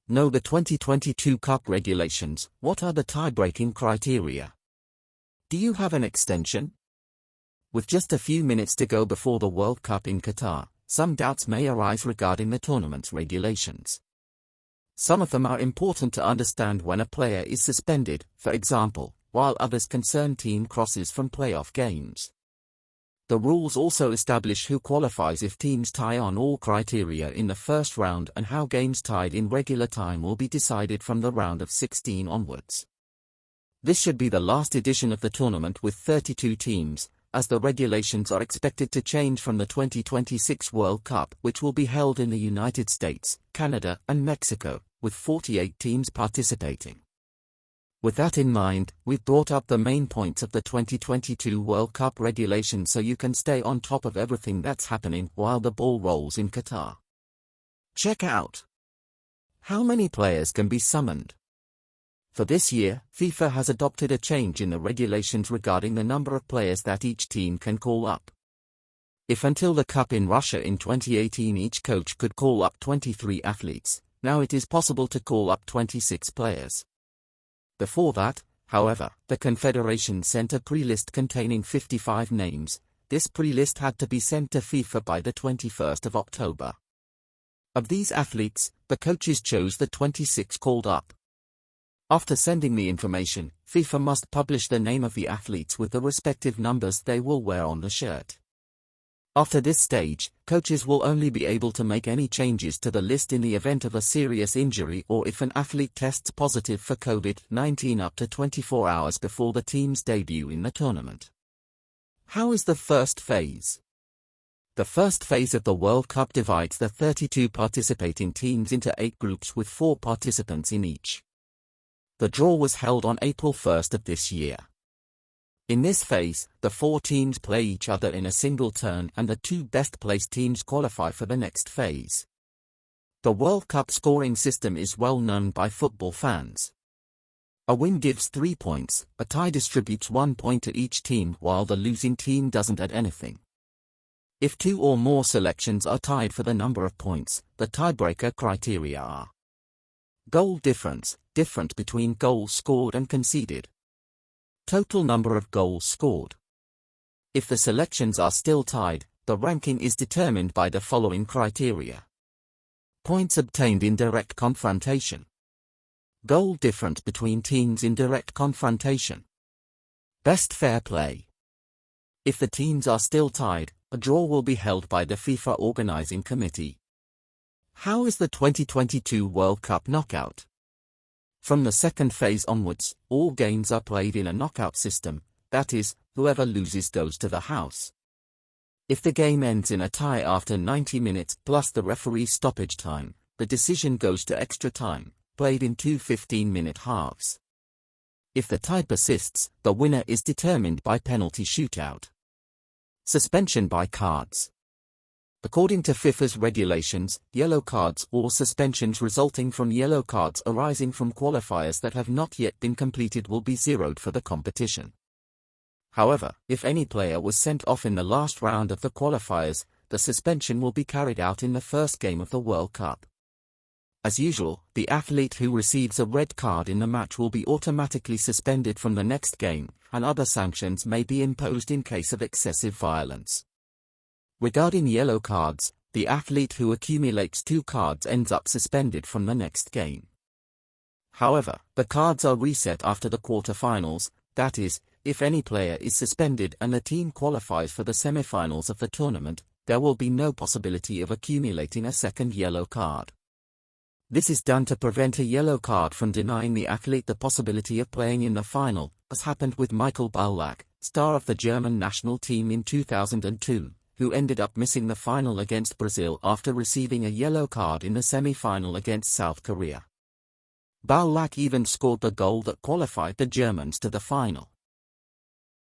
Know the 2022 Cup regulations. What are the tie-breaking criteria? Do you have an extension? With just a few minutes to go before the World Cup in Qatar, some doubts may arise regarding the tournament's regulations. Some of them are important to understand when a player is suspended, for example, while others concern team crosses from playoff games. The rules also establish who qualifies if teams tie on all criteria in the first round and how games tied in regular time will be decided from the round of 16 onwards. This should be the last edition of the tournament with 32 teams, as the regulations are expected to change from the 2026 World Cup, which will be held in the United States, Canada, and Mexico, with 48 teams participating. With that in mind, we've brought up the main points of the 2022 World Cup regulations so you can stay on top of everything that's happening while the ball rolls in Qatar. Check out: how many players can be summoned? For this year, FIFA has adopted a change in the regulations regarding the number of players that each team can call up. If until the Cup in Russia in 2018 each coach could call up 23 athletes, now it is possible to call up 26 players. Before that, however, the Confederation sent a pre-list containing 55 names. This pre-list had to be sent to FIFA by the 21st of October. Of these athletes, the coaches chose the 26 called up. After sending the information, FIFA must publish the name of the athletes with the respective numbers they will wear on the shirt. After this stage, coaches will only be able to make any changes to the list in the event of a serious injury or if an athlete tests positive for COVID-19 up to 24 hours before the team's debut in the tournament. How is the first phase? The first phase of the World Cup divides the 32 participating teams into 8 groups with 4 participants in each. The draw was held on April 1st of this year. In this phase, the 4 teams play each other in a single turn and the 2 best-placed teams qualify for the next phase. The World Cup scoring system is well known by football fans. A win gives 3 points, a tie distributes 1 point to each team while the losing team doesn't add anything. If 2 or more selections are tied for the number of points, the tiebreaker criteria are: goal difference between goals scored and conceded. Total number of goals scored. If the selections are still tied, the ranking is determined by the following criteria: points obtained in direct confrontation, goal difference between teams in direct confrontation, best fair play. If the teams are still tied, a draw will be held by the FIFA organizing committee. How is the 2022 World Cup knockout? From the second phase onwards, all games are played in a knockout system, that is, whoever loses goes to the house. If the game ends in a tie after 90 minutes plus the referee's stoppage time, the decision goes to extra time, played in 2 15-minute halves. If the tie persists, the winner is determined by penalty shootout. Suspension by cards. According to FIFA's regulations, yellow cards or suspensions resulting from yellow cards arising from qualifiers that have not yet been completed will be zeroed for the competition. However, if any player was sent off in the last round of the qualifiers, the suspension will be carried out in the first game of the World Cup. As usual, the athlete who receives a red card in the match will be automatically suspended from the next game, and other sanctions may be imposed in case of excessive violence. Regarding yellow cards, the athlete who accumulates 2 cards ends up suspended from the next game. However, the cards are reset after the quarter-finals, that is, if any player is suspended and the team qualifies for the semi-finals of the tournament, there will be no possibility of accumulating a second yellow card. This is done to prevent a yellow card from denying the athlete the possibility of playing in the final, as happened with Michael Ballack, star of the German national team in 2002. Who ended up missing the final against Brazil after receiving a yellow card in the semi-final against South Korea. Ballack even scored the goal that qualified the Germans to the final.